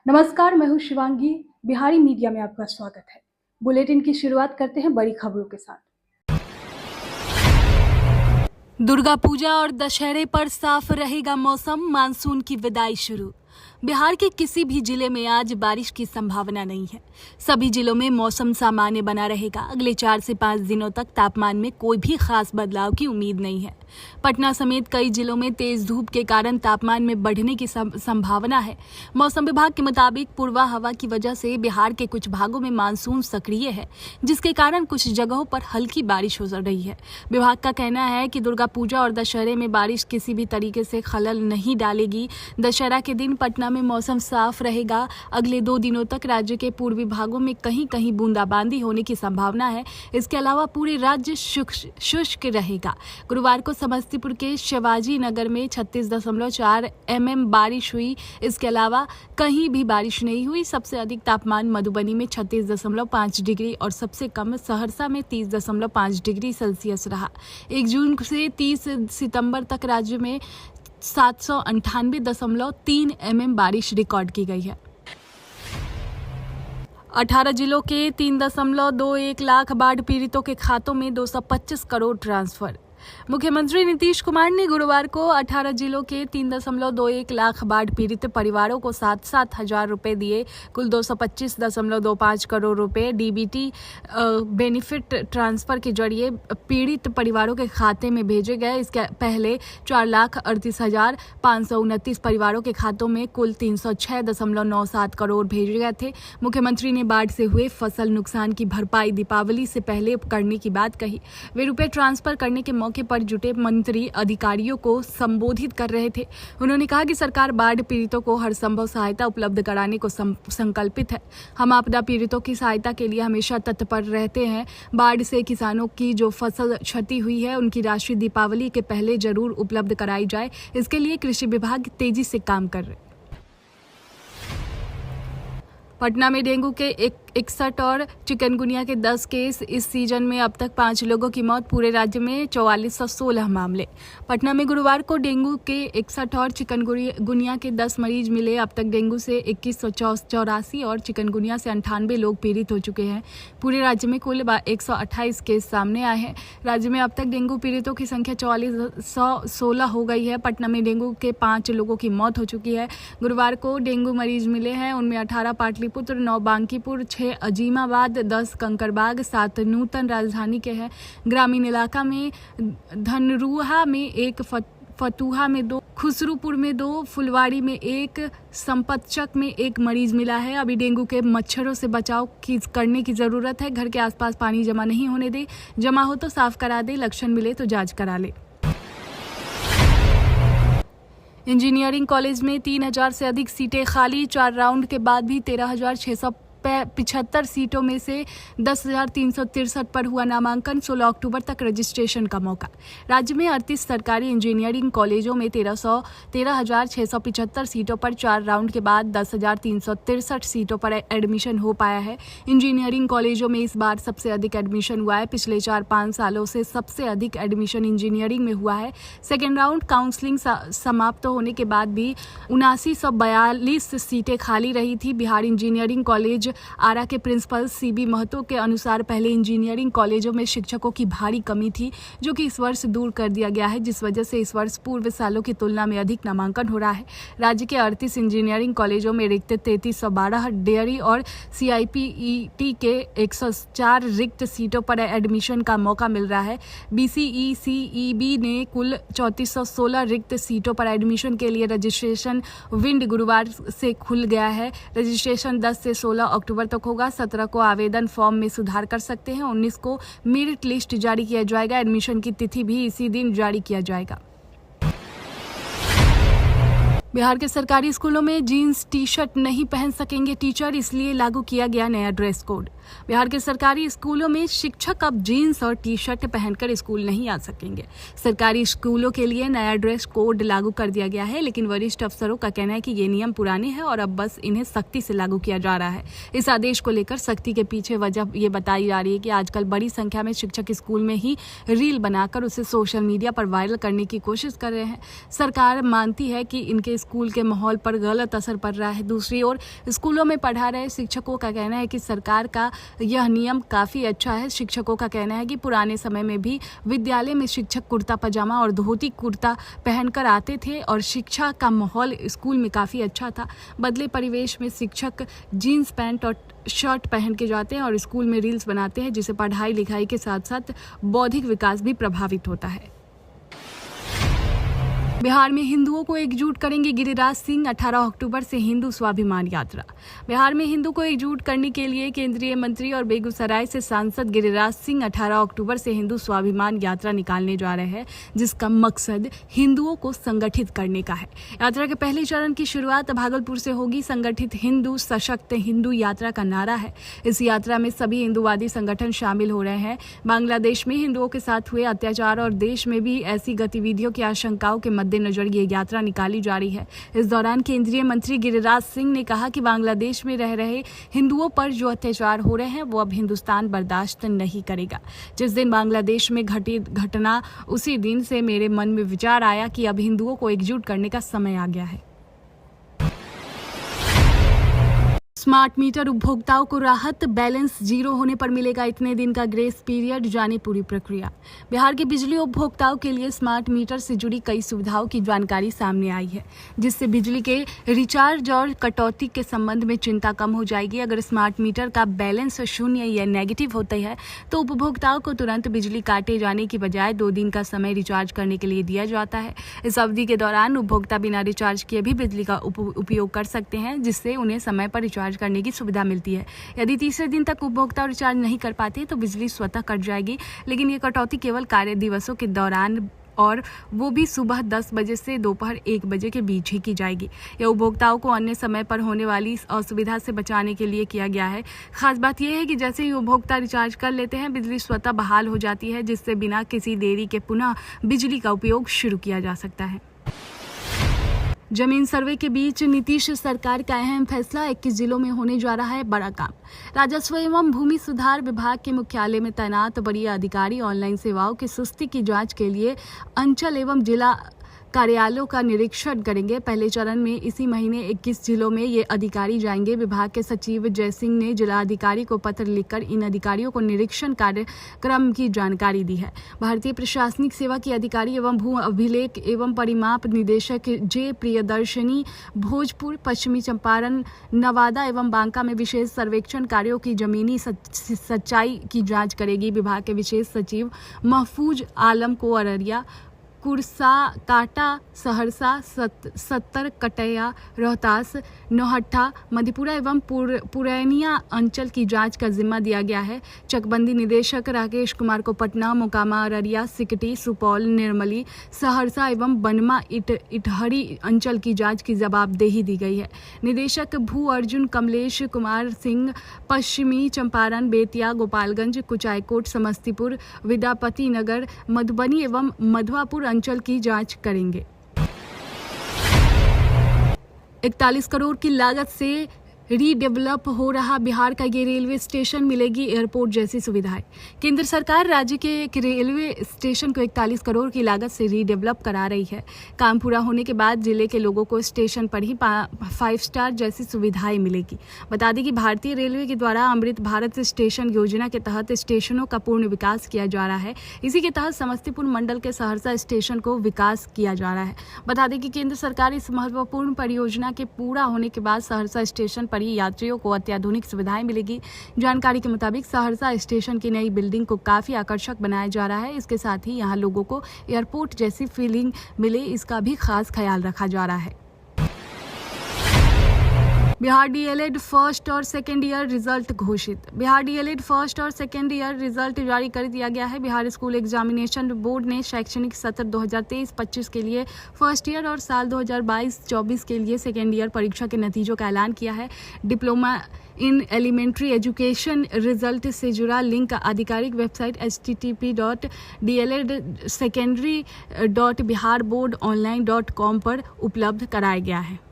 नमस्कार, मैं हूँ शिवांगी। बिहारी मीडिया में आपका स्वागत है। बुलेटिन की शुरुआत करते हैं बड़ी खबरों के साथ। दुर्गा पूजा और दशहरे पर साफ रहेगा मौसम, मानसून की विदाई शुरू। बिहार के किसी भी जिले में आज बारिश की संभावना नहीं है। सभी जिलों में मौसम सामान्य बना रहेगा। अगले 4 से 5 दिनों तक तापमान में कोई भी खास बदलाव की उम्मीद नहीं है। पटना समेत कई जिलों में तेज धूप के कारण तापमान में बढ़ने की संभावना है। मौसम विभाग के मुताबिक पूर्वा हवा की वजह से बिहार के कुछ भागों में मानसून सक्रिय है, जिसके कारण कुछ जगहों पर हल्की बारिश हो रही है। विभाग का कहना है कि दुर्गा पूजा और दशहरे में बारिश किसी भी तरीके से खलल नहीं डालेगी। दशहरा के दिन पटना में मौसम साफ रहेगा। अगले 2 दिनों तक राज्य के पूर्वी भागों में कहीं कहीं बूंदाबांदी होने की संभावना है। इसके अलावा पूरे राज्य शुष्क रहेगा। गुरुवार को समस्तीपुर के शिवाजी नगर में 36.4 mm बारिश हुई। इसके अलावा कहीं भी बारिश नहीं हुई। सबसे अधिक तापमान मधुबनी में 36.5 डिग्री और सबसे कम सहरसा में 30.5 डिग्री सेल्सियस रहा। 1 जून से 30 सितंबर तक राज्य में 798.3 mm बारिश रिकॉर्ड की गई है। 18 जिलों के 3.21 लाख बाढ़ पीड़ितों के खातों में 225 करोड़ ट्रांसफर। मुख्यमंत्री नीतीश कुमार ने गुरुवार को 18 जिलों के 3.21 लाख बाढ़ पीड़ित परिवारों को 7-7 हजार रुपए दिए। कुल 225.25 करोड़ रुपए डीबीटी बेनिफिट ट्रांसफर के जरिए पीड़ित परिवारों के खाते में भेजे गए। इसके पहले 4,38,529 परिवारों के खातों में कुल 306.97 करोड़ भेजे गए थे। मुख्यमंत्री ने बाढ़ से हुए फसल नुकसान की भरपाई दीपावली से पहले करने की बात कही। वे रुपए ट्रांसफर करने के मौके पर जुटे मंत्री अधिकारियों को संबोधित कर रहे थे। उन्होंने कहा कि सरकार बाढ़ पीड़ितों को हर संभव सहायता उपलब्ध कराने को संकल्पित है। हम आपदा पीड़ितों की सहायता के लिए हमेशा तत्पर रहते हैं। बाढ़ से किसानों की जो फसल क्षति हुई है, उनकी राशि दीपावली के पहले जरूर उपलब्ध कराई जाए। इसके लिए कृषि विभाग तेजी से काम कर रहे हैं। पटना में डेंगू के 61 और चिकनगुनिया के 10 केस। इस सीजन में अब तक 5 लोगों की मौत। पूरे राज्य में 4416 मामले। पटना में गुरुवार को डेंगू के 61 और चिकनगुनिया के 10 मरीज मिले। अब तक डेंगू से 2184 और चिकनगुनिया से 98 लोग पीड़ित हो चुके हैं। पूरे राज्य में कुल 128 केस सामने आए हैं। राज्य में अब तक डेंगू पीड़ितों की संख्या 4416 हो गई है। पटना में डेंगू के 5 लोगों की मौत हो चुकी है। गुरुवार को डेंगू मरीज मिले हैं। उनमें 18 पाटलिपुत्र, 9 बांकीपुर, 6 अजीमाबाद, 10 कंकरबाग, 7 नूतन राजधानी के हैं। ग्रामीण इलाका में धनरूहा में 1, फतुहा में 2, खुसरूपुर में 2, फुलवाड़ी में 1, संपतचक में 1 मरीज मिला है। अभी डेंगू के मच्छरों से बचाव करने की जरूरत है। घर के आसपास पानी जमा नहीं होने दे। जमा हो तो साफ करा दे। लक्षण मिले तो जांच करा ले। इंजीनियरिंग कॉलेज में 3000 से अधिक सीटें खाली। 4 राउंड के बाद भी 13,675 सीटों में से 10,363 पर हुआ नामांकन। 16 अक्टूबर तक रजिस्ट्रेशन का मौका। राज्य में 38 सरकारी इंजीनियरिंग कॉलेजों में 13,675 सीटों पर 4 राउंड के बाद 10,363 सीटों पर एडमिशन हो पाया है। इंजीनियरिंग कॉलेजों में इस बार सबसे अधिक एडमिशन हुआ है। पिछले 4-5 सालों से सबसे अधिक एडमिशन इंजीनियरिंग में हुआ है। सेकेंड राउंड काउंसलिंग समाप्त होने के बाद भी 7942 सीटें खाली रही थी। बिहार इंजीनियरिंग कॉलेज आरा के प्रिंसिपल सीबी महतो के अनुसार पहले इंजीनियरिंग कॉलेजों में शिक्षकों की भारी कमी थी, जो कि इस वर्ष दूर कर दिया गया है, जिस वजह से इस वर्ष पूर्व सालों की तुलना में अधिक नामांकन हो रहा है। राज्य के 38 इंजीनियरिंग कॉलेजों में रिक्त 3312, डेयरी और CIPET के 104 रिक्त सीटों पर एडमिशन का मौका मिल रहा है। BCECEB ने कुल 3416 रिक्त सीटों पर एडमिशन के लिए रजिस्ट्रेशन विंड गुरुवार से खुल गया है। रजिस्ट्रेशन 10 से 16 अक्टूबर तक होगा। 17 को आवेदन फॉर्म में सुधार कर सकते हैं। 19 को मेरिट लिस्ट जारी किया जाएगा। एडमिशन की तिथि भी इसी दिन जारी किया जाएगा। बिहार के सरकारी स्कूलों में जीन्स टी शर्ट नहीं पहन सकेंगे टीचर, इसलिए लागू किया गया नया ड्रेस कोड। बिहार के सरकारी स्कूलों में शिक्षक अब जीन्स और टी शर्ट पहनकर स्कूल नहीं आ सकेंगे। सरकारी स्कूलों के लिए नया ड्रेस कोड लागू कर दिया गया है, लेकिन वरिष्ठ अफसरों का कहना है कि ये नियम पुराने हैं और अब बस इन्हें सख्ती से लागू किया जा रहा है। इस आदेश को लेकर सख्ती के पीछे वजह ये बताई जा रही है कि आजकल बड़ी संख्या में शिक्षक स्कूल में ही रील बनाकर उसे सोशल मीडिया पर वायरल करने की कोशिश कर रहे हैं। सरकार मानती है कि इनके स्कूल के माहौल पर गलत असर पड़ रहा है। दूसरी ओर स्कूलों में पढ़ा रहे शिक्षकों का कहना है कि सरकार का यह नियम काफ़ी अच्छा है। शिक्षकों का कहना है कि पुराने समय में भी विद्यालय में शिक्षक कुर्ता पजामा और धोती कुर्ता पहनकर आते थे और शिक्षा का माहौल स्कूल में काफ़ी अच्छा था। बदले परिवेश में शिक्षक जीन्स पैंट और शर्ट पहन के जाते हैं और स्कूल में रील्स बनाते हैं, जिससे पढ़ाई लिखाई के साथ साथ बौद्धिक विकास भी प्रभावित होता है। बिहार में हिंदुओं को एकजुट करेंगे गिरिराज सिंह, 18 अक्टूबर से हिंदू स्वाभिमान यात्रा। बिहार में हिंदू को एकजुट करने के लिए केंद्रीय मंत्री और बेगूसराय से सांसद गिरिराज सिंह 18 अक्टूबर से हिंदू स्वाभिमान यात्रा निकालने जा रहे हैं, जिसका मकसद हिंदुओं को संगठित करने का है। यात्रा के पहले चरण की शुरुआत भागलपुर से होगी। संगठित हिंदू सशक्त हिंदू यात्रा का नारा है। इस यात्रा में सभी हिंदूवादी संगठन शामिल हो रहे हैं। बांग्लादेश में हिंदुओं के साथ हुए अत्याचार और देश में भी ऐसी गतिविधियों की आशंकाओं के मद्देनजर ये यात्रा निकाली जा रही है। इस दौरान केंद्रीय मंत्री गिरिराज सिंह ने कहा कि बांग्लादेश में रह रहे हिंदुओं पर जो अत्याचार हो रहे हैं वो अब हिंदुस्तान बर्दाश्त नहीं करेगा। जिस दिन बांग्लादेश में घटी घटना, उसी दिन से मेरे मन में विचार आया कि अब हिंदुओं को एकजुट करने का समय आ गया है। स्मार्ट मीटर उपभोक्ताओं को राहत, बैलेंस जीरो होने पर मिलेगा इतने दिन का ग्रेस पीरियड, जाने पूरी प्रक्रिया। बिहार के बिजली उपभोक्ताओं के लिए स्मार्ट मीटर से जुड़ी कई सुविधाओं की जानकारी सामने आई है, जिससे बिजली के रिचार्ज और कटौती के संबंध में चिंता कम हो जाएगी। अगर स्मार्ट मीटर का बैलेंस शून्य या नेगेटिव होता है तो उपभोक्ताओं को तुरंत बिजली काटे जाने की बजाय 2 दिन का समय रिचार्ज करने के लिए दिया जाता है। इस अवधि के दौरान उपभोक्ता बिना रिचार्ज किए भी बिजली का उपयोग कर सकते हैं, जिससे उन्हें समय पर रिचार्ज करने की सुविधा मिलती है। यदि तीसरे दिन तक उपभोक्ता रिचार्ज नहीं कर पाते तो बिजली स्वतः कट जाएगी, लेकिन ये कटौती केवल कार्य दिवसों के दौरान और वो भी सुबह 10 बजे से दोपहर 1 बजे के बीच ही की जाएगी। यह उपभोक्ताओं को अन्य समय पर होने वाली असुविधा से बचाने के लिए किया गया है। खास बात यह है कि जैसे ही उपभोक्ता रिचार्ज कर लेते हैं, बिजली स्वतः बहाल हो जाती है, जिससे बिना किसी देरी के पुनः बिजली का उपयोग शुरू किया जा सकता है। जमीन सर्वे के बीच नीतीश सरकार का अहम फैसला, 21 जिलों में होने जा रहा है बड़ा काम। राजस्व एवं भूमि सुधार विभाग के मुख्यालय में तैनात वरीय अधिकारी ऑनलाइन सेवाओं की सुस्ती की जांच के लिए अंचल एवं जिला कार्यालयों का निरीक्षण करेंगे। पहले चरण में इसी महीने 21 जिलों में ये अधिकारी जाएंगे। विभाग के सचिव जय सिंह ने जिला अधिकारी को पत्र लिखकर इन अधिकारियों को निरीक्षण कार्यक्रम की जानकारी दी है। भारतीय प्रशासनिक सेवा की अधिकारी एवं भू अभिलेख एवं परिमाप निदेशक जे प्रियदर्शनी भोजपुर, पश्चिमी चंपारण, नवादा एवं बांका में विशेष सर्वेक्षण कार्यों की जमीनी सच्चाई की जाँच करेगी। विभाग के विशेष सचिव महफूज आलम को अररिया, कुर्सा, काटा, सहरसा, सत्तर, कटैया, रोहतास, नौहट्टा, मधेपुरा एवं पुरैनिया अंचल की जांच का जिम्मा दिया गया है। चकबंदी निदेशक राकेश कुमार को पटना, मोकामा, अररिया, सिकटी, सुपौल, निर्मली, सहरसा एवं बनमा इटहरी अंचल की जांच की जवाबदेही दी गई है। निदेशक भू अर्जुन कमलेश कुमार सिंह पश्चिमी चंपारण, बेतिया, गोपालगंज, कुचायकोट, समस्तीपुर, विद्यापति नगर, मधुबनी एवं मधुआपुर अंचल की जांच करेंगे। 41 करोड़ की लागत से रीडेवलप हो रहा बिहार का ये रेलवे स्टेशन, मिलेगी एयरपोर्ट जैसी सुविधाएं। केंद्र सरकार राज्य के एक रेलवे स्टेशन को 41 करोड़ की लागत से रीडेवलप करा रही है। काम पूरा होने के बाद जिले के लोगों को स्टेशन पर ही 5 स्टार जैसी सुविधाएं मिलेगी। बता दें कि भारतीय रेलवे के द्वारा अमृत भारत स्टेशन योजना के तहत स्टेशनों का पूर्ण विकास किया जा रहा है। इसी के तहत समस्तीपुर मंडल के सहरसा स्टेशन को विकास किया जा रहा है। बता दें कि केंद्र सरकार इस महत्वपूर्ण परियोजना के पूरा होने के बाद सहरसा स्टेशन पर ही यात्रियों को अत्याधुनिक सुविधाएं मिलेगी। जानकारी के मुताबिक सहरसा स्टेशन की नई बिल्डिंग को काफी आकर्षक बनाया जा रहा है। इसके साथ ही यहां लोगों को एयरपोर्ट जैसी फीलिंग मिले, इसका भी खास ख्याल रखा जा रहा है। बिहार डीएलएड फर्स्ट और सेकेंड ईयर रिजल्ट घोषित। बिहार डीएलएड फर्स्ट और सेकेंड ईयर रिजल्ट जारी कर दिया गया है। बिहार स्कूल एग्जामिनेशन बोर्ड ने शैक्षणिक सत्र 2023-25 के लिए फर्स्ट ईयर और साल 2022-24 के लिए सेकेंड ईयर परीक्षा के नतीजों का ऐलान किया है। Diploma in elementary education result से जुड़ा लिंक आधिकारिक वेबसाइट http://dled-secondary.biharboardonline.com पर उपलब्ध कराया गया है।